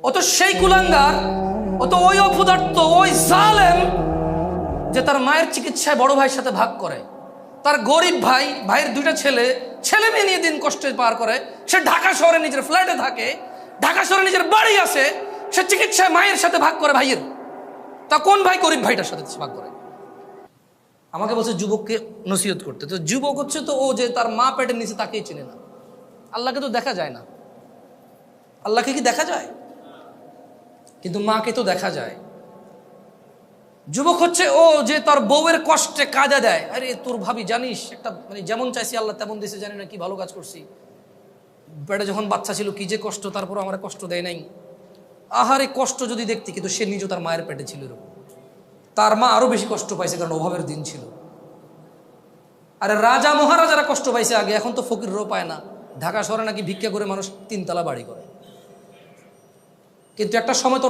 ও তো সেই কুলাঙ্গার, ও তো ওই অপদার্থ, ওই জালেম যে তার মায়ের চিকিৎসায় বড় ভাইয়ের সাথে ভাগ করে। তার গরিব ভাই, ভাইয়ের দুইটা ছেলে মেয়ে নিয়ে দিন কষ্টে পার করে। সে ঢাকা শহরে নিজের ফ্ল্যাটে থাকে, ঢাকা শহরে নিজের বাড়ি আছে, সে চিকিৎসায় মায়ের সাথে ভাগ করে ভাইয়ের। তা কোন ভাই গরিব ভাইটার সাথে ভাগ করে? আমাকে বলছে যুবককে নসিহত করতে। তো যুবক হচ্ছে তো ও যে তার মা পেটের নিচে তাকেই চেনে না। আল্লাহকে তো দেখা যায় না। আল্লাহকে কি দেখা যায়? কিন্তু মাকে তো দেখা যায়। যুবক হচ্ছে ও যে তার বউয়ের কষ্টে কাজা দেয়। আরে তোর ভাবি জানিস, একটা মানে যেমন চাইছি আল্লাহ তেমন দিছে, জানি না কি ভালো কাজ করছি। পেটে যখন বাচ্চা ছিল কি যে কষ্ট, তারপর আমার কষ্ট দেয় নাই। আহারে কষ্ট যদি দেখতি, কিন্তু সে নিজে তার মায়ের পেটে ছিল এরকম। তার মা আরো বেশি কষ্ট পাইছে, কারণ অভাবের দিন ছিল। আরে রাজা মহারাজারা কষ্ট পাইছে আগে, এখন তো ফকিররাও পায় না। ঢাকা শহরে নাকি ভিক্ষা করে মানুষ 3 তলা বাড়ি করে। কিন্তু একটা সময় তো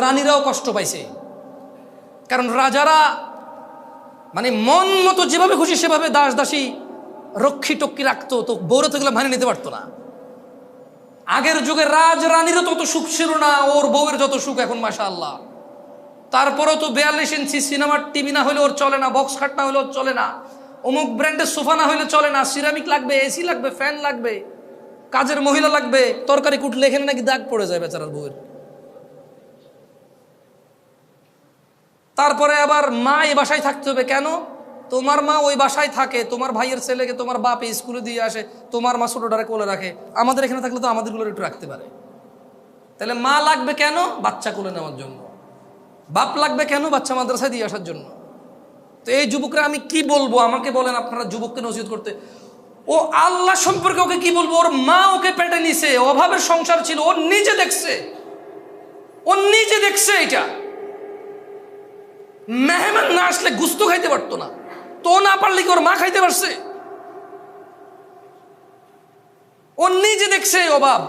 রানীরাও কষ্ট পাইছে, কারণ রাজারা মানে মন মতো যেভাবে খুশি সেভাবে দাস দাসী রক্ষী টক্ষী রাখতো, তো বৌরা তো এগুলো মানে নিতে পারতো না। আগের যুগে রানীরও তত সুখ ছিল না ওর বউয়ের যত সুখ এখন, মাশাআল্লাহ। তারপরেও তো 42 ইঞ্চি সিনেমার টিভি না হলে ওর চলে না, বক্স খাট না হলে ওর চলে না, অমুক ব্র্যান্ডের সোফা না হলে চলে না, সিরামিক লাগবে, এসি লাগবে, ফ্যান লাগবে, কাজের মহিলা লাগবে। তরকারি কুটলে এখানে নাকি দাগ পড়ে যায় বেচারার বউয়ের। তারপরে আবার মা এই বাসায় থাকতে হবে কেন? তোমার মা ওই বাসায় থাকে, তোমার ভাইয়ের ছেলেকে তোমার বাপ স্কুলে দিয়ে আসে, তোমার মা ছোটটারে কোলে রাখে। আমাদের এখানে থাকলে তো আমাদেরগুলো একটু রাখতে পারে। তাহলে মা লাগবে কেন? বাচ্চা কোলে নেওয়ার জন্য। বাপ লাগবে কেন? বাচ্চা মাদ্রাসায় দিয়ে আসার জন্য। তো এই যুবকরা আমি কি বলবো? আমাকে বলেন আপনারা যুবককে নসিহত করতে। ও আল্লাহ সম্পর্কে ওকে কি বলবো? ওর মা ওকে পেটে নিছে, অভাবের সংসার ছিল, ও নিজে দেখছে, এটা মেহমান না আসলে গুস্ত খাইতে পারতো না, তো না পারলে কি ওর মা খাইতে পারছে? ও নিজে দেখছে অভাব,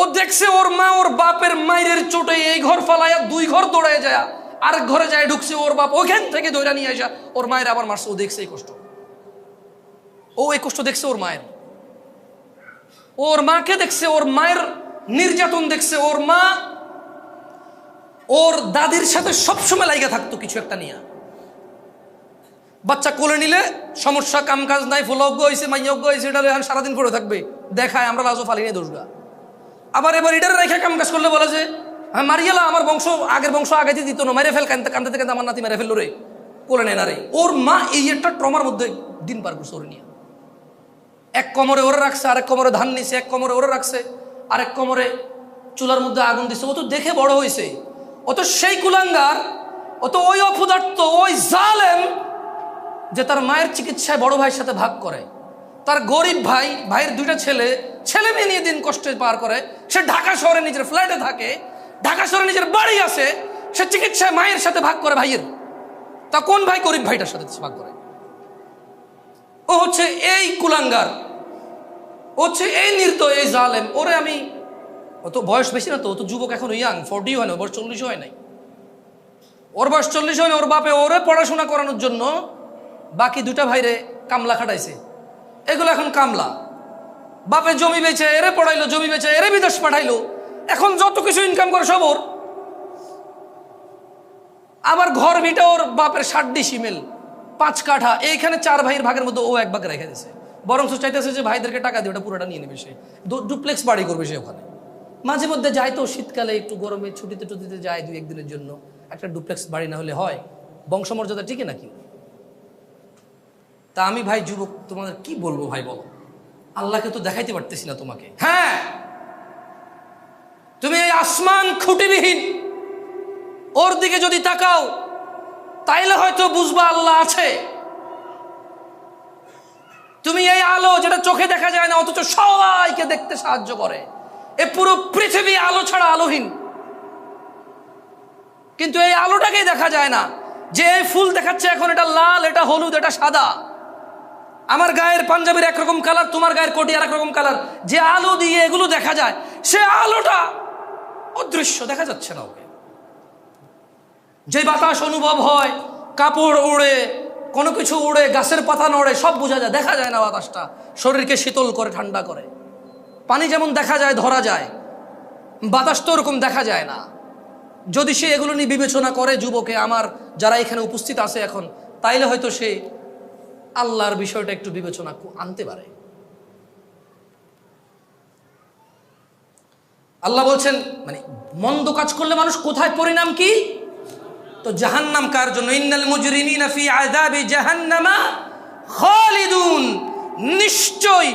ও দেখছে ওর মা ওর বাপের মায়ের চোটে এই ঘর ফালাইয়া 2 ঘর দৌড়ায় যায়, আরেক ঘরে যায় ঢুকছে, ওর বাপ ওখান থেকে দৌড়া নিয়ে আসা ওর মায়ের আবার মারছে। ও দেখছে এই কষ্ট, ও এই কষ্ট দেখছে ওর মায়ের, ওর মাকে দেখছে, ওর মায়ের নির্যাতন দেখছে। ওর মা ওর দাদির সাথে সবসময় লাইগা থাকতো কিছু একটা নিয়ে। বাচ্চা কোলে নিলে সমস্যা, কাম কাজ নাই, ফুলজ্ঞ হয়েছে, মাইয়জ্ঞ হয়েছে, এটা এখন সারাদিন পড়ে থাকবে, দেখায় আমরা লাজও ফালি নেই দোষগা। আবার এবার এটার রেখে কাম কাজ করলে বলে যে হ্যাঁ মারিয়ালা, আমার বংশ আগের বংশ আগাইতে দিত না, মেরে ফেল, কান্দতে কান্দতে কান্দতে আমার নাতি মেরে ফেললো রে, কোলে নেয় না রে। ওর মা এই একটা ট্রমার মধ্যে দিন পার করছে ওরে নিয়ে। এক কোমরে ওরে রাখছে, আরেক কোমরে ধান নিছে, এক কোমরে ওরে রাখছে, আরেক কোমরে চুলার মধ্যে আগুন দিছে। ও তো দেখে বড় হয়েছে, ও তো সেই কুলাঙ্গার, ও তো ওই অপদার্থ, ওই জালেম যে তার মায়ের চিকিৎসায় বড় ভাইয়ের সাথে ভাগ করে। তার গরিব ভাই, ভাইয়ের দুইটা ছেলে মেয়ে নিয়ে দিন কষ্টে পার করে। সে ঢাকা শহরে নিজের ফ্ল্যাটে থাকে, ঢাকা শহরে নিজের বাড়ি আছে, সে চিকিৎসায় মায়ের সাথে ভাগ করে ভাইয়ের। তা কোন ভাই গরিব ভাইটার সাথে ভাগ করে? ও হচ্ছে এই কুলাঙ্গার, ও হচ্ছে এই নির্দয়, এই জালেম। ওরে আমি, ও তো বয়স বেশি না, তো ও তো যুবক, এখন ইয়াং, 40 হয় না, বয়স 40 হয় নাই, ওর বয়স 40 হয় না। ওর বাপে ওরে পড়াশোনা করানোর জন্য বাকি 2টা ভাইরে কামলা খাটাইছে, এগুলো এখন কামলা। বাপে জমি বেচে এরে পড়াইলো, জমি বেচে এরে বিদেশ পাঠাইলো, এখন যত কিছু ইনকাম করে সব ওর। আবার ঘর ভিটা ওর বাপের 60 ডিসিমেল, 5 কাঠা, এইখানে 4 ভাইয়ের ভাগের মধ্যে ও 1 ভাগ রেখে দিয়েছে। বরং চাইতেছে যে ভাইদেরকে টাকা দিয়ে ওটা পুরোটা নিয়ে নেবে, সে ডুপ্লেক্স বাড়ি করবে সে ওখানে। মাঝে মধ্যে যায় তো শীতকালে একটু গরমে ছুটিতে টুটিতে যায় 2-1 দিনের জন্য। একটা ডুপ্লেক্স বাড়ি না হলে হয়? বংশমর্যাদা টিকে নাকি? তা আমি ভাই যুবক তোমাদের কি বলবো ভাই, বলো? আল্লাহকে তো দেখাইতে পারতেছি না তোমাকে। হ্যাঁ, তুমি এই আসমান খুঁটিবিহীন ওর দিকে যদি তাকাও, তাইলে হয়তো বুঝবা আল্লাহ আছে। তুমি এই আলো যেটা চোখে দেখা যায় না, অথচ সবাইকে দেখতে সাহায্য করে, এ পুরো পৃথিবী আলো ছাড়া আলোহীন। কিন্তু এই আলোটাকেই দেখা যায় না। যে ফুল দেখাচ্ছে এখন, এটা লাল, এটা হলুদ, এটা সাদা। আমার গায়ের পাঞ্জাবির একরকম কালার, তোমার গায়ের কোটি আর একরকম কালার। যে আলো দিয়ে এগুলো দেখা যায়, সে আলোটা অদৃশ্য, দেখা যাচ্ছে না ওকে। যে বাতাস অনুভব হয়, কাপড় উড়ে, কোনো কিছু উড়ে, গাছের পাতা নড়ে, সব বোঝা যায়, দেখা যায় না বাতাসটা। শরীরকে শীতল করে, ঠান্ডা করে। পানি যেমন দেখা যায়, ধরা যায়, বাতাস তো ওরকম দেখা যায় না। যদি সে এগুলো নিয়ে বিবেচনা করে যুবকে আমার যারা এখানে উপস্থিত আছে এখন, তাইলে হয়তো সে আল্লাহর বিষয়টা একটু বিবেচনা আনতে পারে। আল্লাহ বলছেন মানে মন্দ কাজ করলে মানুষ কোথায়, পরিণাম কি? তো জাহান্নাম কার জন্য? ইন্নাল মুজরিমিনা ফি আযাবি জাহান্নামা খালিদুন, নিশ্চয়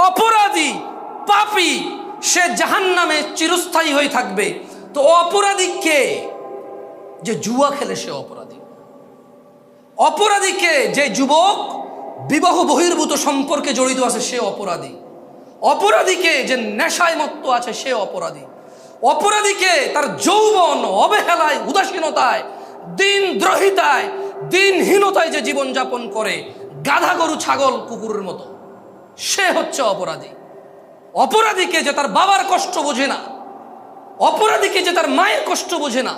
অপরাধী পাপী সে জাহান্নামে চিরস্থায়ী হয়ে থাকবে। তো অপরাধী কে? যে জুয়া খেলে সে অপরাধী। অপরাধী কে? যে যুবক বিবাহ বহির্ভূত সম্পর্কে জড়িত আছে সে অপরাধী। অপরাধীকে যে নেশায় মত্ত আছে সে অপরাধী। অপরাধীকে তার যৌবন অবহেলায়, উদাসীনতায়, দিনদ্রোহিতায়, দিনহীনতায় যে জীবনযাপন করে গাধা গরু ছাগল কুকুরের মতো, সে হচ্ছে অপরাধী। অপরাধীকে যে তার বাবার কষ্ট বোঝে না, অপরাধীকে যে তার মায়ের কষ্ট বোঝে না,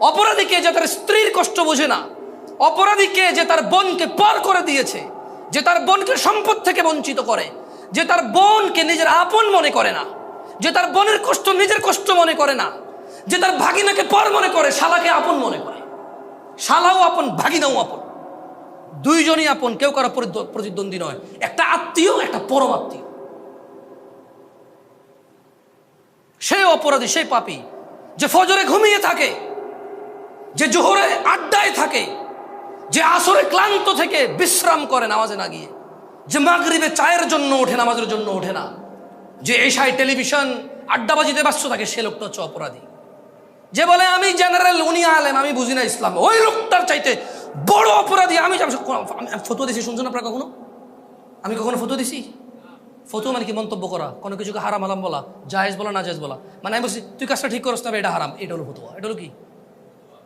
অপরাধীকে যে তার স্ত্রীর কষ্ট বোঝে না, অপরাধীকে যে তার বোনকে পর করে দিয়েছে, যে তার বোনকে সম্পদ থেকে বঞ্চিত করে, যে তার বোনকে নিজের আপন মনে করে না, যে তার বোনের কষ্ট নিজের কষ্ট মনে করে না, যে তার ভাগিনাকে পর মনে করে, শালাকে আপন মনে করে। শালাও আপন, ভাগিনাও আপন, দুইজনই আপন, কেউ কারো প্রতিদ্বন্দ্বী নয়। একটা আত্মীয়, একটা পরম আত্মীয়। সে অপরাধী, সেই পাপী। যে ফজরে ঘুমিয়ে থাকে, যে জোহরে আড্ডায় থাকে, যে আসরে ক্লান্ত থেকে বিশ্রাম করে নামাজে না গিয়ে, যে মাগরিবে চায়ের জন্য ওঠে, নামাজের জন্য ওঠে না, যে এশায় টেলিভিশন আড্ডাবাজিতে ব্যস্ত থাকে, সে লোকটা হচ্ছে অপরাধী। যে বলে আমি জেনারেল, উনি আলেম, আমি বুঝি না ইসলাম, ওই লোকটার চাইতে বড় অপরাধী আমি। ফতোয়া দিছি, শুনছেন আপনারা কখনো? আমি কখনো ফতোয়া দিছি? ফতোয়া মানে কি? মন্তব্য করা, কোনো কিছুকে হারাম হারাম বলা, জায়েজ বলা, না জায়েজ বলা। মানে আমি বলছি তুই কাজটা ঠিক করছ না, এটা হারাম, এটা হলো ফতোয়া। এটা হলো কি?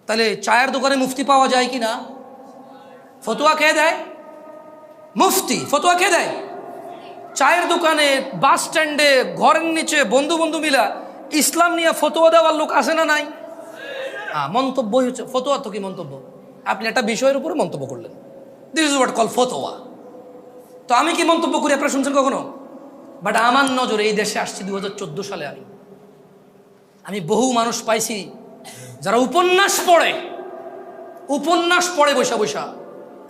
তাহলে চায়ের দোকানে মুফতি পাওয়া যায় কি না? ফতোয়া কে দেয়? মুফতি। ফতোয়া কে দেয়? চায়ের দোকানে, বাস স্ট্যান্ডে, ঘরের নিচে বন্ধু বন্ধু মিলা ইসলাম নিয়ে ফতোয়া দেওয়ার লোক আছে না নাই? মন্তব্যই হচ্ছে ফতোয়া। তো কি মন্তব্য? আপনি একটা বিষয়ের উপরে মন্তব্য করলেন, দিস ইজ হোয়াট কল ফতোয়া। তো আমি কি মন্তব্য করি আপনারা শুনছেন কখনো? বাট আমার নজরে এই দেশে আসছি 2014 সালে। আমি বহু মানুষ পাইছি যারা উপন্যাস পড়ে বৈশা বৈশা,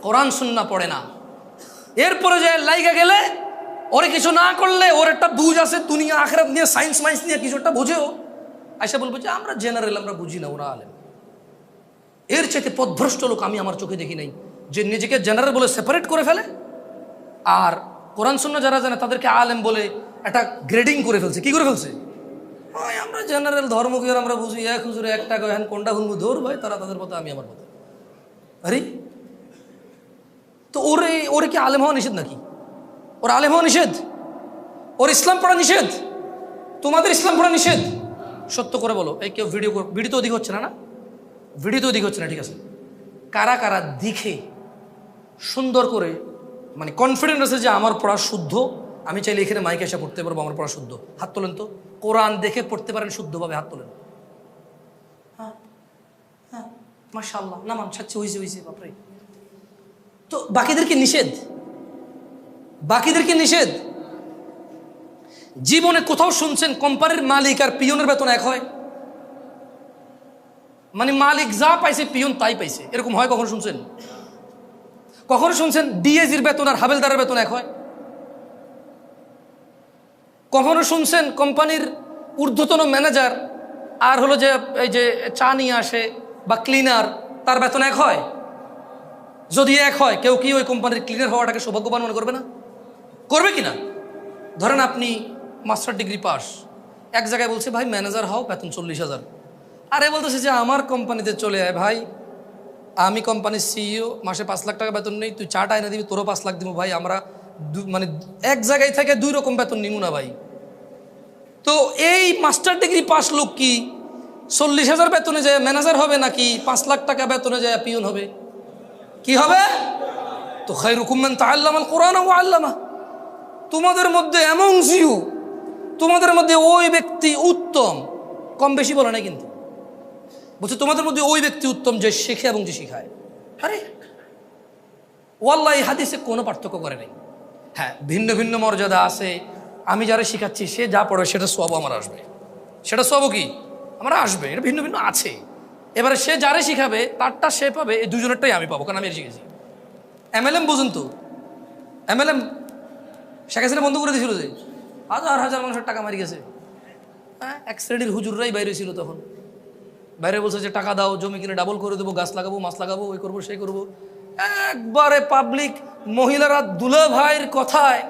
কোরআন সুন্নাহ পড়ে না। এরপরে যে লাইগা গেলে ওরে কিছু না করলে, ওর একটা বুঝ আছে দুনিয়া আখিরাত নিয়ে, সায়েন্স মাইন্স নিয়ে কিছু একটা বোঝেও, আইসা বলবো যে আমরা জেনারেল, আমরা বুঝি না, ওরা আলেম। এর চাইতে পথভ্রষ্ট লোক আমি আমার চোখে দেখি নাই, যে নিজেকে জেনারেল বলে সেপারেট করে ফেলে, আর কোরআন সুন্নাহ যারা জানে তাদেরকে আলেম বলে একটা গ্রেডিং করে ফেলছে। কি করে ফেলছে? ওই আমরা জেনারেল, ধর্ম কি আমরা বুঝি, এক হুজুরে একটা কহেন, কোনটা হুনবু ধর ভাই, তারা তাদের পথে, আমি আমার পথে। আরে তো ওরে কি আলেম হওয়া নিষেধ নাকি? ওর আলেম হওয়া নিষেধ? ওর ইসলাম পড়া নিষেধ? তোমাদের ইসলাম পড়া নিষেধ? সত্য করে বলো। এই কেউ ভিডিও তো অধিক হচ্ছে না? ভিডিও তো অধিক হচ্ছে না, ঠিক আছে। কারা কারা দেখে সুন্দর করে মানে কনফিডেন্ট আছে যে আমার পড়া শুদ্ধ, আমি চাইলে এখানে মাইকে এসে পড়তে পারবো, আমার পড়া শুদ্ধ? হাত তোলেন তো। কোরআন দেখে পড়তে পারেন শুদ্ধভাবে, হাত তোলেন। হ্যাঁ হ্যাঁ, মাশাআল্লাহ, নামান সাচ্ছি, হয়েছে বাপরে। তো বাকিদেরকে নিষেধ? বাকিদেরকে নিষেধ? জীবনে কোথাও শুনছেন কোম্পানির মালিক আর পিয়নের বেতন এক হয়? মানে মালিক যা পাইছে পিয়ন তাই পাইছে, এরকম হয়? কখনো শুনছেন? কখনো শুনছেন ডিএজির বেতন আর হাবেলদারের বেতন এক হয়? কখনো শুনছেন কোম্পানির ঊর্ধ্বতন ম্যানেজার আর হলো যে এই যে চা নিয়ে আসে বা ক্লিনার, তার বেতন এক হয়? যদি এক হয়, কেউ কি ওই কোম্পানির ক্লিনার হওয়াটাকে সৌভাগ্যবান মনে করবে না? করবে কি না? ধরেন আপনি মাস্টার ডিগ্রি পাস, এক জায়গায় বলছে ভাই ম্যানেজার হও, বেতন 40,000। আরে বলতেছে যে আমার কোম্পানিতে চলে আয় ভাই, আমি কোম্পানির সিইও, মাসে 5 লাখ টাকা বেতন নেই, তুই চাটা এনে দিবি, তোরও 5 লাখ দিব ভাই, আমরা মানে এক জায়গায় থেকে 2 রকম বেতন নিব না ভাই। তো এই মাস্টার ডিগ্রি পাস লোক কি 40,000 বেতনে যায় ম্যানেজার হবে, নাকি 5 লাখ টাকা বেতনে যায় পিয়ন হবে? কি হবে? তো খায়রুকুম মান তাআল্লামাল কুরআন ওয়া আল্লামা। তোমাদের মধ্যে অ্যামংস ইউ, তোমাদের মধ্যে ওই ব্যক্তি উত্তম, কম বেশি বলে না কিন্তু, বলছে তোমাদের মধ্যে ওই ব্যক্তি উত্তম যে শেখে এবং যে শিখায়। আরে ওয়াল্লাহি হাদিসে কোনো পার্থক্য করে নাই। হ্যাঁ, ভিন্ন ভিন্ন মর্যাদা আছে। আমি যারা শিখাচ্ছি সে যা পড়ে সেটা সওয়াব আমার আসবে, সেটা সবও কি আমরা আসবে, এটা ভিন্ন ভিন্ন আছে। এবারে সে যারে শিখাবে তারটা সে পাবে, এই দুজনেরটাই আমি পাবো, কারণ আমি শিখেছি। MLM বুঝুন তো, MLM শেখ হাসিনা বন্ধ করে দিয়েছিল যে হাজার হাজার মানুষের টাকা মারি গেছে। হ্যাঁ, এক শ্রেণীর হুজুররাই বাইরে ছিল তখন, বাইরে বলছে যে টাকা দাও, জমি কিনে ডাবল করে দেবো, গাছ লাগাবো, মাছ লাগাবো, ওই করবো সেই করবো। একবারে পাবলিক মহিলারা দুলা ভাইয়ের কথায়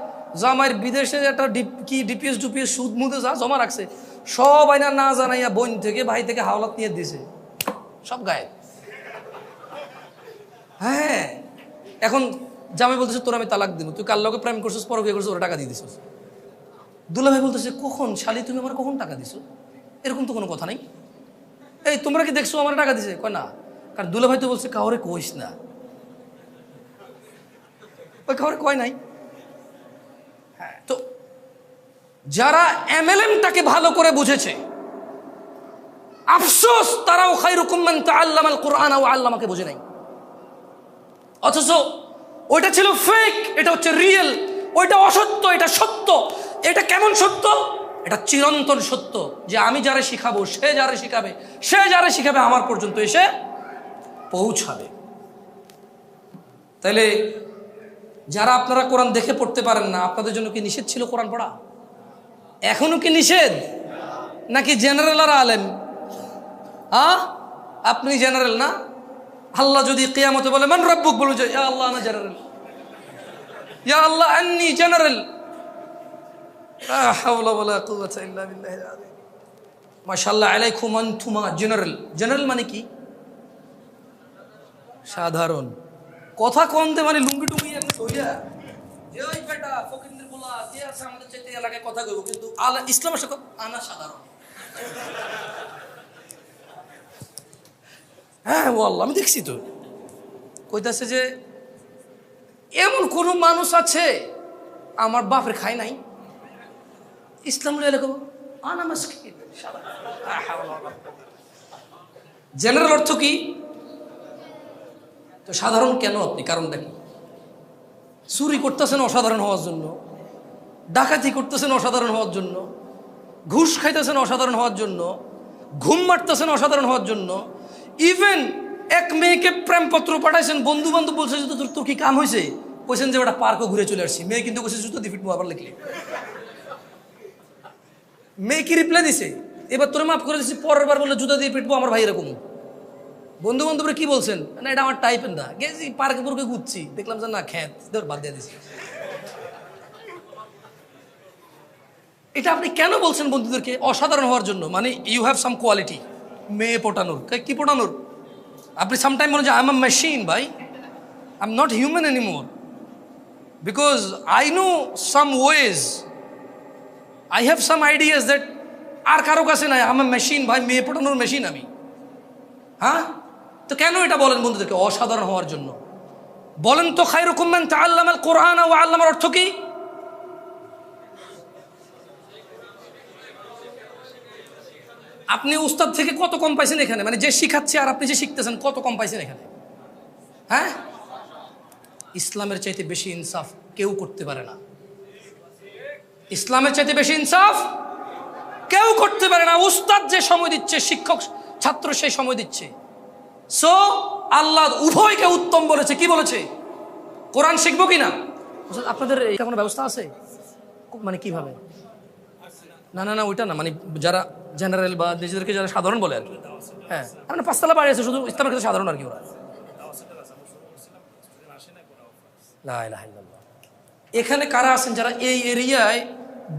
জামাইয়ের বিদেশে একটা ডিপিএস ডুপিএস সুদ মুদে যা জমা রাখছে সব আইনা না জানাইয়া বোন থেকে ভাই থেকে হাওলাত নিয়ে দিছে, সব গায়ে। হ্যাঁ, এখন জামাই বলতেছে তোর আমি তালাক দিব, তুই কার লগে প্রেম করছিস, পর বিয়ে করছিস, ওরা টাকা দিয়ে দিছিস। দুলা ভাই বলতেছে কখন শালি তুমি আমার কখন টাকা দিছো, এরকম তো কোনো কথা নাই। এই তোমরা কি দেখছো আমার টাকা দিছে? কয় না। কারণ দুলা ভাই তো বলছে কাউরে কইস না, ওই কাউরে কয় নাই। হ্যাঁ, তো যারা MLM-টাকে ভালো করে বুঝেছে, আফসোস তারাও খায়রুকুম মান তাআল্লামাল কুরআন ওয়া আল্লামাকে বুঝে নাই। অথচ ওইটা ছিল ফেক, এটা হচ্ছে রিয়েল। ওইটা অসত্য, এটা সত্য। এটা কেমন সত্য? এটা চিরন্তন সত্য, যে আমি যারা শিখাবো সে যারা শিখাবে, সে যারা শিখাবে আমার পর্যন্ত এসে পৌঁছাবে। তাইলে যারা আপনারা কোরআন দেখে পড়তে পারেন না, আপনাদের জন্য কি নিষেধ ছিল কোরআন পড়া? এখনো কি নিষেধ? নাকি জেনারেল আর আলেম? আপনি জেনারেল না? আল্লাহ যদি কিয়ামতে বলে মান রাব্বুক, বলবে যে ইয়া আল্লাহ আনা জেনারেল, ইয়া আল্লাহ আন্নি জেনারেল। লা হাওলা ওয়ালা কুওয়াতা ইল্লা বিল্লাহিল আযীম। মাশাআল্লাহ আলাইকুম আনতুমা জেনারেল। জেনারেল মানে কি? সাধারণ। কথা কমতে মানে লুঙ্গি টুঙ্গি একটা ধইয়া এই বেটা ফকিরদের বলা কে আছে আমাদের চাইতে এলাকায় কথা কইব, কিন্তু ইসলামের সাথে আনা সাধারণ। হ্যাঁ ওয়াল্লাহ আমি দেখছি তো, কইতাছে যে এমন কোন মানুষ আছে আমার বাপের খায় নাই, ইসলাম এলাকা আনা মাসকিন। জেনারেল অর্থ কি? তো সাধারণ কেন আপনি? কারণটা কি? চুরি করতেছেন অসাধারণ হওয়ার জন্য, ডাকাতি করতেছেন অসাধারণ হওয়ার জন্য, ঘুষ খাইতেছেন অসাধারণ হওয়ার জন্য, ঘুম মারতেছেন অসাধারণ হওয়ার জন্য, ইভেন এক মেয়েকে প্রেমপত্র পাঠাইছেন, বন্ধু বান্ধব বলছে যে তোর কি কাম হয়েছে, বলছেন যে ওটা পার্কও ঘুরে চলে আসছি, মেয়ে কিন্তু বলছে জুতো দিয়ে ফিটবো, আবার লিখলে মেয়ে কি রিপ্লাই দিছে, এবার তোরে মাফ করে দিচ্ছি, পরের বার বললে জুতো দিয়ে পিটবো আমার ভাই এরকম। বন্ধু বান্ধবরা কি বলছেন, না এটা আমার টাইপের না, গেছি পার্কে পুরকে ঘুরছি, দেখলাম যে না খ্যাত, বাদ দিয়ে দিছি। এটা আপনি কেন বলছেন বন্ধুদেরকে? অসাধারণ হওয়ার জন্য, মানে ইউ হ্যাভ সাম কোয়ালিটি। মেয়ে পটানোর কি পটানোর? আপনি সামটাইম বলেন যে আই এম আ মেশিন, ভাই I am not human anymore, because I know some ways, I have some ideas that are কারো কাছে নাই। আই এম আ মেশিন ভাই, মেয়ে পটানোর মেশিন আমি। হ্যাঁ, তো কেন এটা বলেন বন্ধুদেরকে? অসাধারণ হওয়ার জন্য। বলেন তো খায়রুকুম মান তাআল্লামাল কুরআন ওয়া আল্লামার অর্থ কি? আপনি উস্তাদ থেকে কত কম পাইছেন এখানে? মানে যে শিখাচ্ছে আর আপনি যে শিখতেছেন কত কম পাইছেন এখানে? হ্যাঁ, ইসলামের চাইতে বেশি ইনসাফ কেউ করতে পারে না। ইসলামের চাইতে বেশি ইনসাফ কেউ করতে পারে না। উস্তাদ যে সময় দিচ্ছে, শিক্ষক ছাত্র সেই সময় দিচ্ছে। সো আল্লাহ উভয়কে উত্তম বলেছে। কি বলেছে? কোরআন শিখবো কিনা? আপনাদের এটা কোনো ব্যবস্থা আছে? মানে কিভাবে? না না না ওইটা না, মানে যারা জেনারেল বা নিজেদেরকে যারা সাধারণ বলে আর কি। হ্যাঁ, মানে পাঁচতলা বাড়ি আছে, শুধু ইসলামের ক্ষেত্রে সাধারণ আর কি। ওরা এখানে কারা আছেন যারা এই এরিয়ায়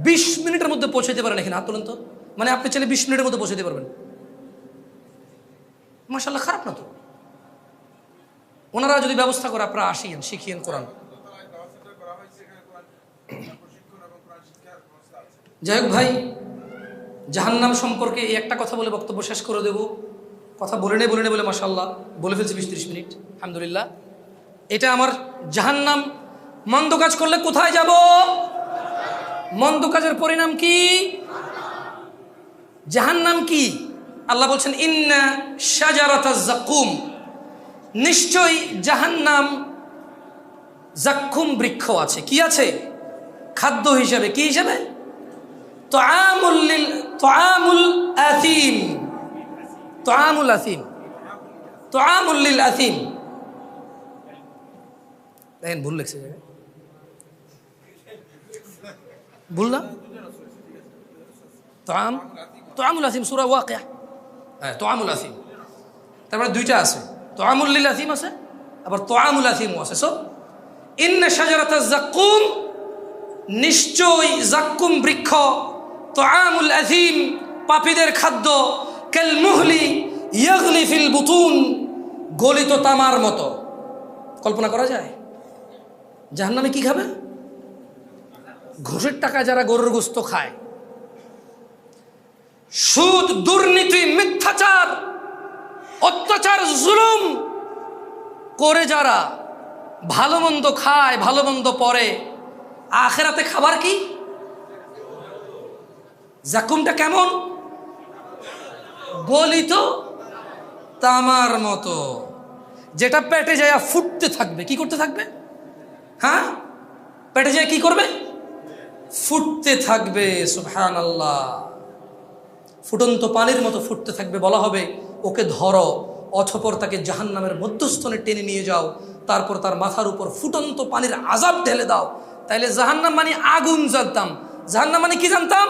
20 মিনিটের মধ্যে পৌঁছাতে পারেন? এখানে হাত তোলেন তো। মানে আপনি চাইলে 20 মিনিটের মধ্যে পৌঁছাতে পারবেন। মাশাআল্লাহ, খারাপ না তো। ওনারা যদি ব্যবস্থা করে আপনারা আসিয়েন, শিখিয়েন কোরআন। যাই হোক ভাই, জাহান্নাম সম্পর্কে এই একটা কথা বলে বক্তব্য শেষ করে দেব। কথা বলে নেই বলে মাশাআল্লাহ বলে ফেলছি 20-30 মিনিট, আলহামদুলিল্লাহ। এটা আমার জাহান্নাম। মন্দ কাজ করলে কোথায় যাব? মন্দ কাজের পরিণাম কি? জাহান্নাম কি? আল্লাহ বলছেন ইন্না শাজারাতাজ যাকুম, নিশ্চয়ই জাহান্নাম যাক্কুম বৃক্ষ আছে। কি আছে? খাদ্য হিসাবে। কি হিসাবে? তাআমুল লিল তুআমুল আথিম, তুআমুল আথিম, তুআমুল লিল আথিম। দেখেন ভুল লিখছে, ভুল না? তুআম, তুআমুল আথিম সূরা ওয়াকিয়া, হ্যাঁ তুআমুল আথিম। তারপরে দুইটা আছে, তুআমুল লিল আথিম আছে, আবার তুআমুল আথিমও আছে। সো ইন্না শাজারাতাজ যাক্কুম, নিশ্চয় যাক্কুম বৃক্ষ, তুআমুল আথিম পাপীদের খাদ্য, কাল মুহলি ইয়াগলি ফিল বুতুন, গলিত তামার মতো। কল্পনা করা যায় জাহান্নামে কি খাবে? ঘুষের টাকা যারা গরুর গোশত খায়, সুদ, দুর্নীতি, মিথ্যাচার, অত্যাচার, জুলুম করে যারা ভালো মন্দ খায়, ভালো মন্দ পরে, আখেরাতে খাবার কি? জাকুমটা কেমন? গলিত তামার মতো, যেটা পেটে যায় ফুটতে থাকবে। কি করতে থাকবে? হ্যাঁ, পেটে যায় কি করবে? ফুটতে থাকবে। সুবহানাল্লাহ। ফুটন্ত পানির মতো ফুটতে থাকবে। বলা হবে ওকে ধরো, অতঃপর তাকে জাহান্নামের মধ্যস্থলে টেনে নিয়ে যাও, তারপর তার মাথার উপর ফুটন্ত পানির আযাব ঢেলে দাও। তাইলে জাহান্নাম মানে আগুন জানতাম, জাহান্নাম মানে কি জানতাম?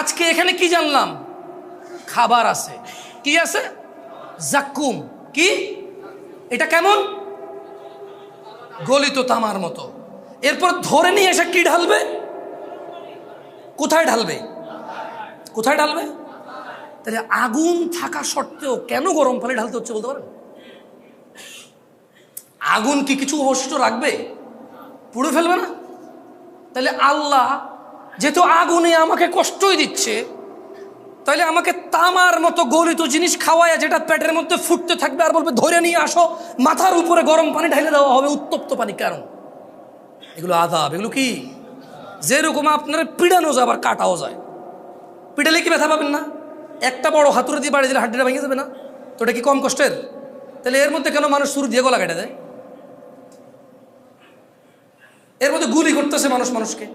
আজকে এখানে কি জানলাম? খাবার আছে। কি আছে? জাক্কুম। কি এটা? কেমন? গলিত তামার মতো। এরপর ধরে নিয়ে এসে কি ঢালবে? কোথায় ঢালবে? কোথায় ঢালবে? তাহলে আগুন থাকা সত্ত্বেও কেন গরম পানি ঢালতে হচ্ছে বলতে পারেন? আগুন কি কিছু অবশিষ্ট রাখবে? পুড়ে ফেলবে না? তাহলে আল্লাহ যেহেতু আগুনে আমাকে কষ্টই দিচ্ছে, তাহলে আমাকে তামার মতো গলিত জিনিস খাওয়ায়, যেটা পেটের মধ্যে ফুটতে থাকবে, আর বলবে ধরে নিয়ে আসো, মাথার উপরে গরম পানি ঢালে দেওয়া হবে, উত্তপ্ত পানি। কেন? এগুলো আযাব। এগুলো কি? যেরকম আপনারা পিড়ানো যায় আবার কাটাও যায়। পিটালে কি ব্যথা পাবেন না? একটা বড় হাতুড়ে দিয়ে বাড়ি দিলে হাড্ডিটা ভেঙে যাবে না? তো এটা কি কম কষ্টের? তাহলে এর মধ্যে কেন মানুষ ছুরি দিয়ে গলা কেটে দেয়? এর মধ্যে গুলি করতেছে মানুষ মানুষকে,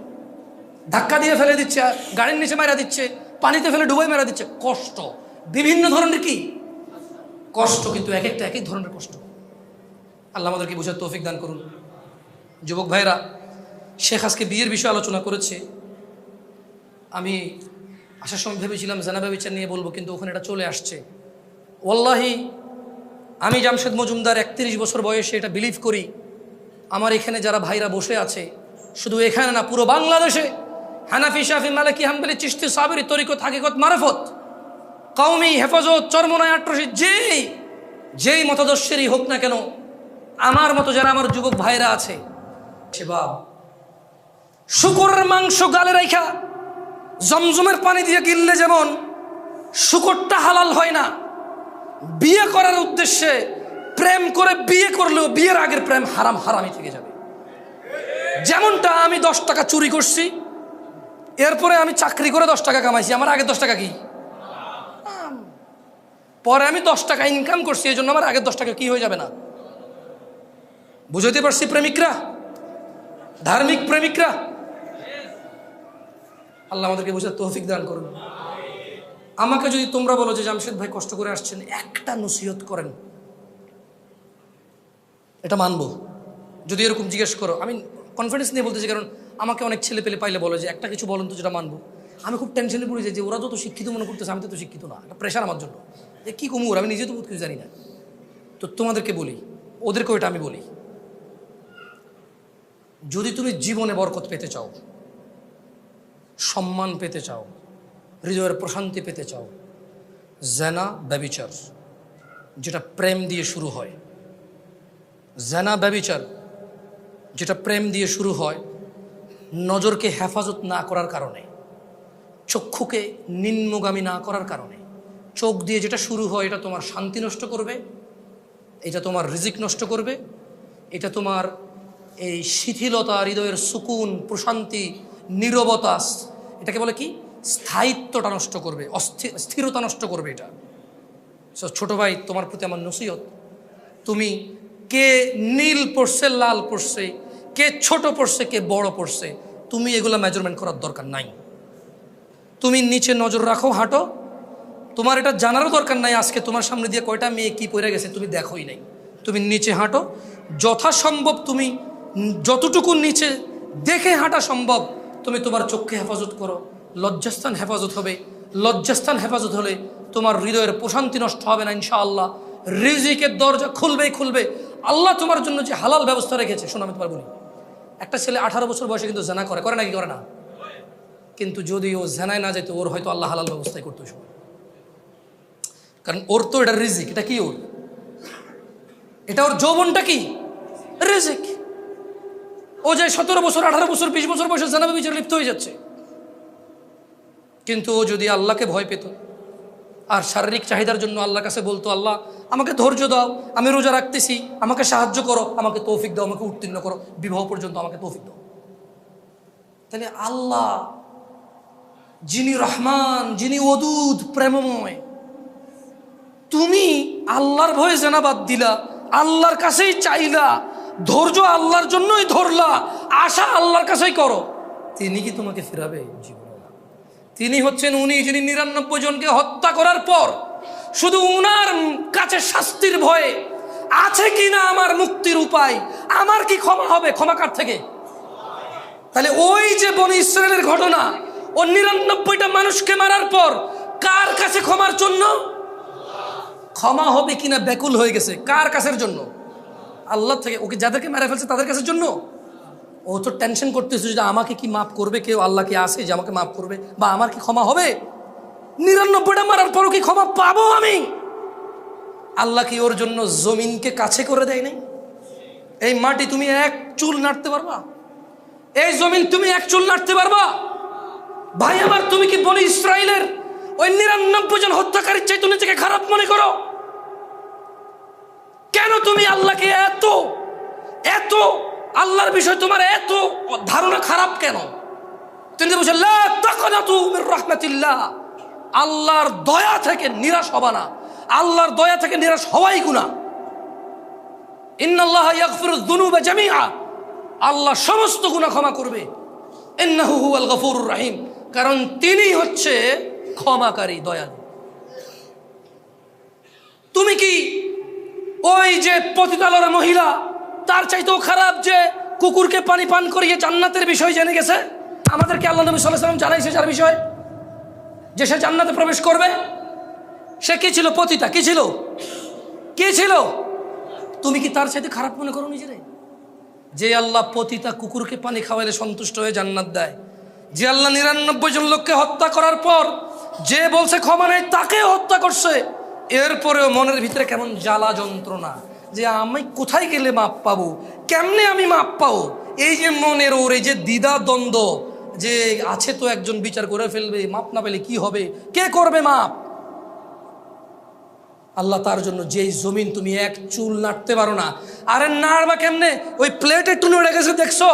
ধাক্কা দিয়ে ফেলে দিচ্ছে, গাড়ির নিচে মেরা দিচ্ছে, পানিতে ফেলে ডুবাই মেরা দিচ্ছে। কষ্ট বিভিন্ন ধরনের, কি কষ্ট, কিন্তু এক একটা এক এক ধরনের কষ্ট। আল্লাহ আমাদেরকে বুঝার তৌফিক দান করুন। যুবক ভাইরা, শেখ আজকে বিয়ের বিষয়ে আলোচনা করেছে। আমি আসার সময় ভেবেছিলাম জানাবা বিচার নিয়ে বলবো, কিন্তু ওখানে এটা চলে আসছে। ওয়াল্লাহি আমি জামশেদ মজুমদার 31 বছর বয়সে এটা বিলিভ করি। আমার এখানে যারা ভাইরা বসে আছে, শুধু এখানে না, পুরো বাংলাদেশে হানাফি, শাফি, মালিকি, হাম্বলি, চিশতি, সাবরি, তরিকত, হাকিকত, মারফত, কওমি, হেফাজত, চরমনায়, আট্রসি, যেই মতাদর্শেরই হোক না কেন, আমার মতো যারা আমার যুবক ভাইরা আছে, সে বাপ শুকরের মাংস গালে রাইখা জমজমের পানি দিয়ে গিললে যেমন শুকরটা হালাল হয় না, বিয়ে করার উদ্দেশ্যে প্রেম করে বিয়ে করলেও বিয়ের আগের প্রেম হারাম, হারামই থেকে যাবে। যেমনটা আমি 10 টাকা চুরি করছি, এরপরে আমি চাকরি করে 10 টাকা কামাইছি, আমার আগে 10 টাকা কি? পরে আমি 10 টাকা ইনকাম করছি, এই জন্য আমার আগের 10 টাকা কি হয়ে যাবে না? বুঝাইতে পারছি প্রেমিকরা, ধার্মিক প্রেমিকরা? আল্লাহ আমাদেরকে বুঝার তৌফিক দান করুন। আমাকে যদি তোমরা বলো যে জামশেদ ভাই কষ্ট করে আসছেন, একটা নসিহত করেন, এটা মানবো। যদি এরকম জিজ্ঞেস করো, আমি কনফিডেন্স নিয়ে বলতেছি, কারণ আমাকে অনেক ছেলে পেলে পাইলে বলে যে একটা কিছু বলেন তো যেটা মানবো। আমি খুব টেনশনে পড়ে যাই যে ওরা যত শিক্ষিত মনে করতেছে, আমি তো শিক্ষিত না। একটা প্রেশার আমার জন্য, যে কী কমুর, আমি নিজে তো বহুত কিছু জানি না। তো তোমাদেরকে বলি, ওদেরকেও এটা আমি বলি, যদি তুমি জীবনে বরকত পেতে চাও, সম্মান পেতে চাও, হৃদয়ের প্রশান্তি পেতে চাও, জেনা, ব্যভিচার, যেটা প্রেম দিয়ে শুরু হয়, জেনা, ব্যভিচার যেটা প্রেম দিয়ে শুরু হয়, নজরকে হেফাজত না করার কারণে, চক্ষুকে নিম্নগামী না করার কারণে, চোখ দিয়ে যেটা শুরু হয়, এটা তোমার শান্তি নষ্ট করবে, এটা তোমার রিজিক নষ্ট করবে, এটা তোমার এই শিথিলতা, হৃদয়ের সুকুন, প্রশান্তি, নীরবতা, এটাকে বলে কি, স্থায়িত্বটা নষ্ট করবে, স্থিরতা নষ্ট করবে এটা। ছোট ভাই, তোমার প্রতি আমার নসিহত, তুমি কে নীল পড়ছে, লাল পড়ছে, কে ছোট পড়ছে, কে বড় পড়ছে, তুমি এগুলো মেজারমেন্ট করার দরকার নাই। তুমি নিচে নজর রাখো, হাঁটো। তোমার এটা জানারও দরকার নাই আজকে তোমার সামনে দিয়ে কয়টা মেয়ে কি পড়ে গেছে, তুমি দেখোই নাই। তুমি নিচে হাঁটো, যথাসম্ভব তুমি যতটুকু নিচে দেখে হাঁটা সম্ভব তুমি তোমার চোখকে হেফাজত করো। লজ্জাস্থান হেফাজত হবে, লজ্জাস্থান হেফাজত হলে তোমার হৃদয়ের প্রশান্তি নষ্ট হবে না ইনশাআল্লাহ। রিজিকের দরজা খুলবেই খুলবে। আল্লাহ তোমার জন্য যে হালাল ব্যবস্থা রেখেছে, শোনো আমি তোমার বলি, একটা ছেলে 18 বছর বয়সে কিন্তু জেনা করে নাকি করে না? কিন্তু যদি ও জেনায় না যেত, ওর হয়তো আল্লাহ হালাল ব্যবস্থাই করতো সময়। কারণ ওর তো এটা রিজিক। এটা কি ওর? এটা ওর যৌবনটা কি রিজিক। ও যে 17 বছর 18 বছর 20 বছর বয়সে জেনা বিচারে লিপ্ত হয়ে যাচ্ছে। কিন্তু ও যদি আল্লাহকে ভয় পেত আর শারীরিক চাহিদার জন্য আল্লাহর কাছে বলতো, আল্লাহ আমাকে ধৈর্য দাও, আমি রোজা রাখতেছি, আমাকে সাহায্য করো, আমাকে তৌফিক দাও, আমাকে উত্তীর্ণ করো, বিবাহ পর্যন্ত আমাকে তৌফিক দাও, তাহলে আল্লাহ যিনি রহমান, যিনি ওদুদ প্রেমময়, তুমি আল্লাহর ভয়ে জেনা বাদ দিলা, আল্লাহর কাছেই চাইলা, ধৈর্য আল্লাহর জন্যই ধরলা, আশা আল্লাহর কাছেই করো, তিনি কি তোমাকে ফেরাবে জীবনে? তিনি হচ্ছেন উনি যিনি 99 জনকে হত্যা করার পর শুধু উনার কাছে শাস্তির ভয়ে আছে কিনা আমার মুক্তির উপায়, আমার কি ক্ষমা হবে, ক্ষমা কার থেকে? তাহলে ওই যে বনি ইসরায়েলের ঘটনা, ও 99টা মানুষকে মারার পর কার কাছে ক্ষমার জন্য? ক্ষমা হবে কিনা ব্যাকুল হয়ে গেছে। কার কাছের জন্য? আল্লাহ থেকে। ওকে যাদেরকে মেরে ফেলছে তাদের কাছের জন্য। ও তো টেনশন করতেছে যে আমাকে কি মাফ করবে কেউ, আল্লাহ কি আছে যে আমাকে মাফ করবে, বা আমার কি ক্ষমা হবে? 99টা মারার পরও কি ক্ষমা পাবো আমি? আল্লাহ কি ওর জন্য জমিনকে কাছে করে দেয় নাই? এই মাটি তুমি এক চুল নাড়তে পারবা? এই জমিন তুমি এক চুল নাড়তে পারবা? ভাই আমার, তুমি কি বনি ইসরায়েলের ওই 99 জন হত্যাকারীর চাইতে নিজেকে খারাপ মনে করো? কেন তুমি আল্লাহকে এত এত আল্লাহর বিষয় তোমার এত ধারণা খারাপ কেন? তিনি বলছেন লা তাকনাতু মির রাহমাতিল্লাহ, আল্লাহর দয়া থেকে নিরাশ হবা না। আল্লাহর দয়া থেকে নিরাশ হওয়াই গুনাহ। ইন্নাল্লাহা ইয়াগফিরুয যুনুবা জামিআ, আল্লাহ সমস্ত গুনাহ ক্ষমা করবে। ইন্নাহু হুয়াল গফুরুর রহিম, কারণ তিনি হচ্ছে ক্ষমাকারী, দয়ালু। তুমি কি ওই যে পতিতালয়ের মহিলা তার চাইতেও খারাপ যে কুকুরকে পানি পান করিয়ে জান্নাতের বিষয় জেনে গেছে? আমাদেরকে আল্লাহ নবী সাল্লাল্লাহু আলাইহি ওয়াসাল্লাম জানাইছে যার বিষয় যে সে জান্নাতে প্রবেশ করবে। সে কি ছিল? পতিতা। কি ছিল? কি ছিল? তুমি কি তার চাইতে খারাপ মনে করো নিজেরে? যে আল্লাহ পতিতা কুকুরকে পানি খাওয়াইলে সন্তুষ্ট হয়ে জান্নাত দেয়, যে আল্লাহ 99 জন লোককে হত্যা করার পর যে বলছে ক্ষমা নেই তাকে হত্যা করছে, এরপরেও মনের ভিতরে কেমন জ্বালা যন্ত্রণা যে আমি কোথায় গেলে মাপ পাবো, কেমনে আমি মাপ পাবো, এই যে মনের ওর এই যে দ্বিধা দ্বন্দ্ব যে আছে, তো একজন বিচার করে ফেলবে, মাপ না পেলে কি হবে, কে করবে মাপ? আল্লাহ তার জন্য যেই জমিন তুমি এক চুল নাড়তে পারো না, আরে নাড়বা কেমনে? ওই প্লেটে একটু নড়ে গেছে দেখছো,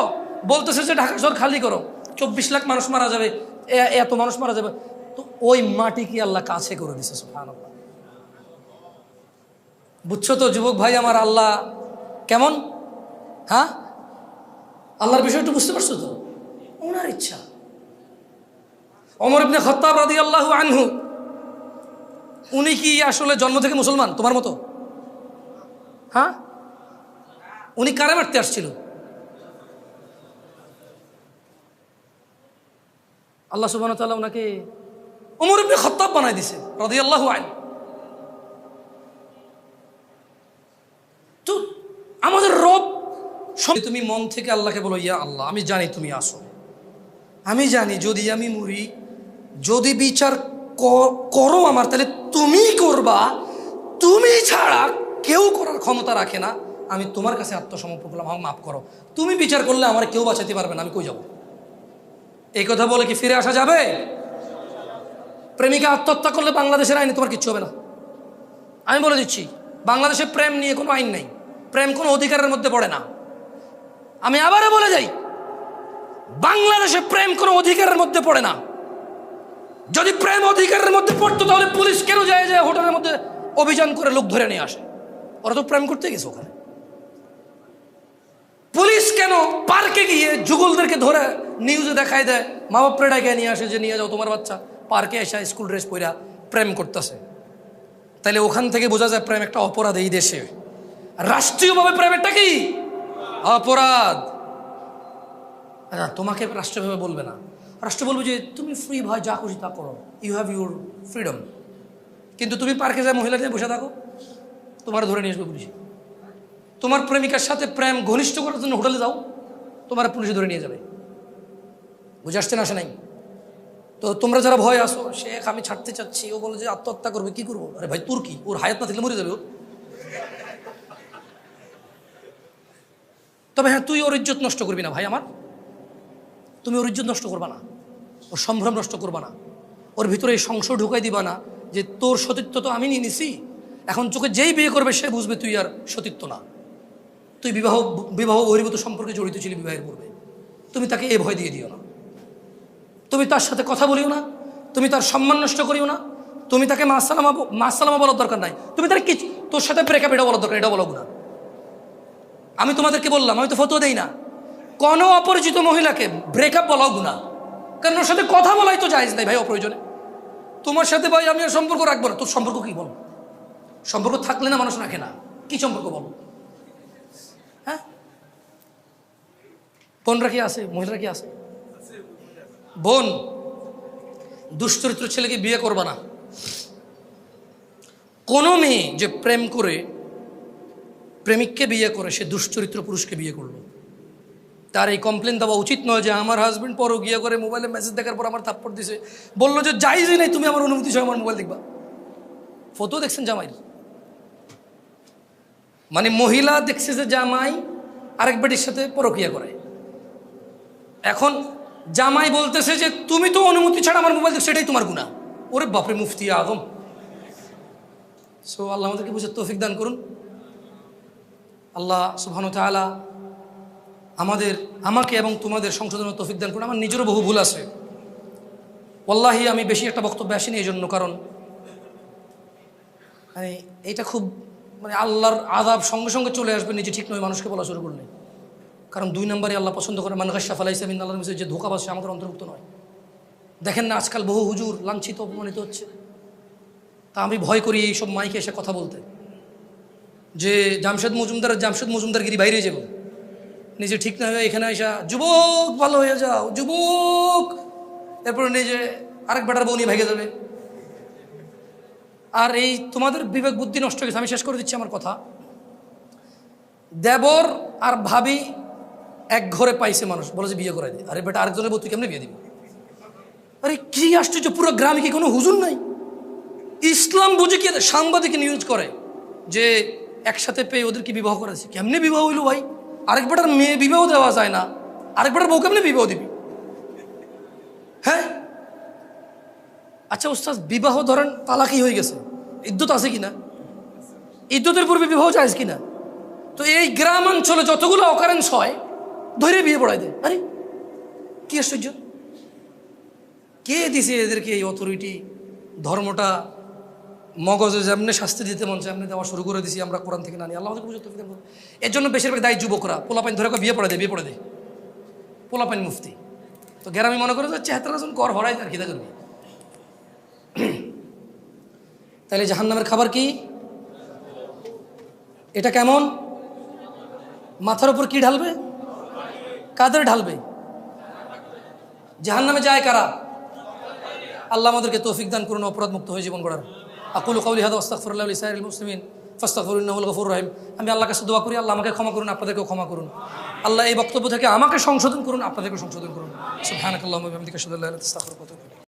বলতেছে যে ঢাকা শহর খালি করো, 24 লাখ মানুষ মারা যাবে, এত মানুষ মারা যাবে, তো ওই মাটি কি আল্লাহ কাছে করে দিছে? সুবহানাল্লাহ। বুঝছো তো যুবক ভাই আমার, আল্লাহ কেমন? হ্যাঁ, আল্লাহর বিষয়টা বুঝতে পারছো তো? ওনার ইচ্ছা। ওমর ইবনে খাত্তাব রাদিয়াল্লাহু আনহু, উনি কি আসলে জন্ম থেকে মুসলমান তোমার মতো? হ্যাঁ, উনি কারে মারতে আসছিল? আল্লাহ সুবহানাহু ওয়া তাআলা ওনাকে ওমর ইবনে খাত্তাব বানাই দিছে রাদিয়াল্লাহু আনহু। তো আমাদের রব, তুমি মন থেকে আল্লাহকে বলো, ইয়া আল্লাহ আমি জানি তুমি আসো, আমি জানি যদি আমি মরি, যদি বিচার করো আমার, তাহলে তুমি করবা, তুমি ছাড়া কেউ করার ক্ষমতা রাখে না, আমি তোমার কাছে আত্মসমর্পণ করলাম, আমাকে মাফ করো, তুমি বিচার করলে আমার কেউ বাঁচাতে পারবে না, আমি কই যাব? এই কথা বলে কি ফিরে আসা যাবে? প্রেমিকা আত্মহত্যা করলে বাংলাদেশের আইনে তোমার কিচ্ছু হবে না, আমি বলে দিচ্ছি। বাংলাদেশে প্রেম নিয়ে কোনো আইন নাই, প্রেম কোনো অধিকারের মধ্যে পড়ে না। আমি আবারও বলে যাই, বাংলাদেশে প্রেম কোনো অধিকারের মধ্যে পড়ে না। যদি প্রেম অধিকারের মধ্যে পড়তো তাহলে পুলিশ কেন যায় যায় হোটেলের মধ্যে অভিযান করে লোক ধরে নিয়ে আসে? ওরা তো প্রেম করতে গেছে ওখানে। পুলিশ কেন পার্কে গিয়ে যুগলদেরকে ধরে নিউজে দেখায় দেয়, মা বাপরে ডাকে নিয়ে আসে যে নিয়ে যাও তোমার বাচ্চা, পার্কে এসে স্কুল ড্রেস পইরা প্রেম করতেছে, তাইলে ওখান থেকে বোঝা যায় প্রেম একটা অপরাধ এই দেশে। রাষ্ট্রীয়ভাবে প্রেমেরটা কি অপরাধ। আচ্ছা, তোমাকে রাষ্ট্রীয়ভাবে বলবে না, রাষ্ট্র বলবে যে তুমি ফ্রি ভাই, যা খুশি তা করো, ইউ হ্যাভ ইউর ফ্রিডম। কিন্তু তুমি পার্কে যায় মহিলা নিয়ে বসে থাকো, তোমার ধরে নিয়ে আসবে পুলিশ। তোমার প্রেমিকার সাথে প্রেম ঘনিষ্ঠ করার জন্য হোটেলে যাও, তোমার পুলিশে ধরে নিয়ে যাবে। বুঝে আসছে না, আসে নাই? তো তোমরা যারা ভয় আসো, শেখ আমি ছাড়তে চাচ্ছি, ও বলে যে আত্মহত্যা করবে, কি করবো? আরে ভাই তোর কি, ওর হায়াত না থাকলে মরে যাবে ও। তবে হ্যাঁ, তুই ওর ইজ্জত নষ্ট করবি না ভাই আমার, তুমি ওর ইজ্জত নষ্ট করবা না, ওর সম্ভ্রম নষ্ট করবা না, ওর ভিতরে এই সংশয় ঢুকাই দিবা না যে তোর সতীত্ব তো আমি নিয়ে নিছি, এখন চোখে যেই বিয়ে করবে সে বুঝবে তুই আর সতীত্ব না, তুই বিবাহ বহির্ভূত সম্পর্কে জড়িত ছিলি বিবাহের পূর্বে। তুমি তাকে এ ভয় দিয়ে দিও না, তুমি তার সাথে কথা বলিও না, তুমি তার সম্মান নষ্ট করিও না, তুমি তাকে মাসালামা বলার দরকার নাই, তুমি তার কি তোর সাথে ব্রেকআপ এটা বলার দরকার, এটা বলো না। আমি তোমাদেরকে বললাম, আমি তো ফতোয়া দেই না, কোনো অপরিচিত মহিলাকে ব্রেকআপ বলাও গুনাহ, কারণ ওর সাথে কথা বলাই তো জায়েজ নাই ভাই অপ্রয়োজনে। তোমার সাথে ভাই আমি আর সম্পর্ক রাখবো না, তোর সম্পর্ক কি বল? সম্পর্ক থাকলে না মানুষ রাখে না, কি সম্পর্ক বল? হ্যাঁ, বোনরা কি আছে, মহিলারা কি আছে? বোন, দুশ্চরিত্র ছেলেকে বিয়ে করবা না। কোনো মেয়ে যে প্রেম করে প্রেমিককে বিয়ে করে সে দুশ্চরিত্র পুরুষকে বিয়ে করলো, তার এই কমপ্লেন দেওয়া উচিত নয় যে আমার হাজবেন্ড পরকীয়া করে মোবাইলে মেসেজ দেখার পর আমার থাপ্পড় দিছে, বললো যে জায়েজই নেই, তুমি আমার অনুমতি সহ আমার মোবাইল দেখবা। ফটো দেখছেন জামাইয়ের, মানে মহিলা দেখছে যে জামাই আরেক বেটির সাথে পরকীয়া করে, এখন জামাই বলতেছে যে তুমি তো অনুমতি ছাড়া আমার মোবাইল দেখছো, সেটাই তোমার গুনাহ। ওরে বাপরে, মুফতি আদম। সো আল্লাহ আমাদেরকে বুঝে তৌফিক দান করুন। আল্লাহ সুবহানাহু ওয়া তাআলা আমাকে এবং তোমাদের সংশোধনের তৌফিক দান করুন। আমার নিজেরও বহু ভুল আছে, ওয়াল্লাহি আমি বেশি একটা বক্তব্য আসিনি এই জন্য, কারণ মানে এটা খুব মানে আল্লাহর আযাব সঙ্গে সঙ্গে চলে আসবে নিজে ঠিক নয় মানুষকে বলা শুরু করলে। কারণ 2 নম্বরে আল্লাহ পছন্দ করে মান গাশশা ফালাইসা মিন, আল্লাহর যে ধোঁকাবাজ সে আমাদের অন্তর্ভুক্ত নয়। দেখেন না আজকাল বহু হুজুর লাঞ্ছিত অপমানিত হচ্ছে, তা আমি ভয় করি এইসব মাইকে এসে কথা বলতে, যে জামশেদ মজুমদারগিরি বাইরে যাব, নিজে ঠিক না হয়ে এখানে আসা যুবক ভালো হয়ে যাও যুবক, এরপরে নিজে আরেক বেটার বউ নিয়ে ভেঙে যাবে। আর এই তোমাদের বিবেক বুদ্ধি নষ্ট হয়ে গেছে। আমি শেষ করে দিচ্ছি আমার কথা। দেবর আর ভাবি এক ঘরে পাইছে, মানুষ বলে যে বিয়ে করে দিই, আরে বেটা আরেকজনের বউ তুই কেমনে বিয়ে দিবি? আরে কি আশ্চর্য, পুরো গ্রামে কি কোনো হুজুর নাই? ইসলাম বুঝে কি সাংবাদিক নিউজ করে যে একসাথে পেয়ে ওদের কি বিবাহ করেছে, কেমনে বিবাহ হইল ভাই? আরেক বেটার মেয়ে বিবাহ দেওয়া যায় না, আরেক বেটার বউ কেমনে বিবাহ দিবি? হ্যাঁ আচ্ছা উস্তাদ, বিবাহ ধরেন তালাকি হয়ে গেছে, ইদ্যত আছে কিনা? ইদ্যতের পূর্বে বিবাহ জায়েজ কিনা? তো এই গ্রাম অঞ্চলে যতগুলো অকারেন্স হয় ধরে বিয়ে পড়াই দেয়। আরে কি আশ্চর্য, কে দিছে এদেরকে এই অথরিটি? ধর্মটা মগজে যেমনি শাস্তি দিতে মন এমনি দেওয়া শুরু করে দিছি আমরা কোরআন থেকে না নিয়ে। আল্লাহ আমাদের বুঝতে। এর জন্য বেশিরভাগ দায়ী যুবকরা, পোলাপাইন ধরে বিয়ে পড়ে দেয় পোলাপাইন মুফতি। তো গ্রামে মনে করে যাচ্ছে হেতারাজন কর হরাই আর খিদা করবি। তাহলে জাহান্নামের খাবার কি? এটা কেমন? মাথার উপর কি ঢালবে? কাদের ঢালবে? জাহান্নামে যায় কারা? আল্লাহ আমাদেরকে তৌফিক দান করুন অপরাধ মুক্ত হয়ে জীবন গড়ার। আকুলু কাউলি হাদা আস্তাগফিরুল্লাহ লিসাইরিল মুসলিমিন ফাস্তাগফিরুহু ইন্নাহুল গফুরুর রহিম। আমি আল্লাহর কাছে দোয়া করি, আল্লাহ আমাকে ক্ষমা করুন, আপনাদেরকেও ক্ষমা করুন। আল্লাহ এই বক্তব্য থেকে আমাকে সংশোধন করুন, আপনাদেরকেও সংশোধন করুন। সুবহানাকাল্লাহুম্মা ওয়া বিহামদিকা আশহাদু আল্লা ইলাহা ইল্লা আনতা আস্তাগফিরুকা ওয়া আতুবু ইলাইক।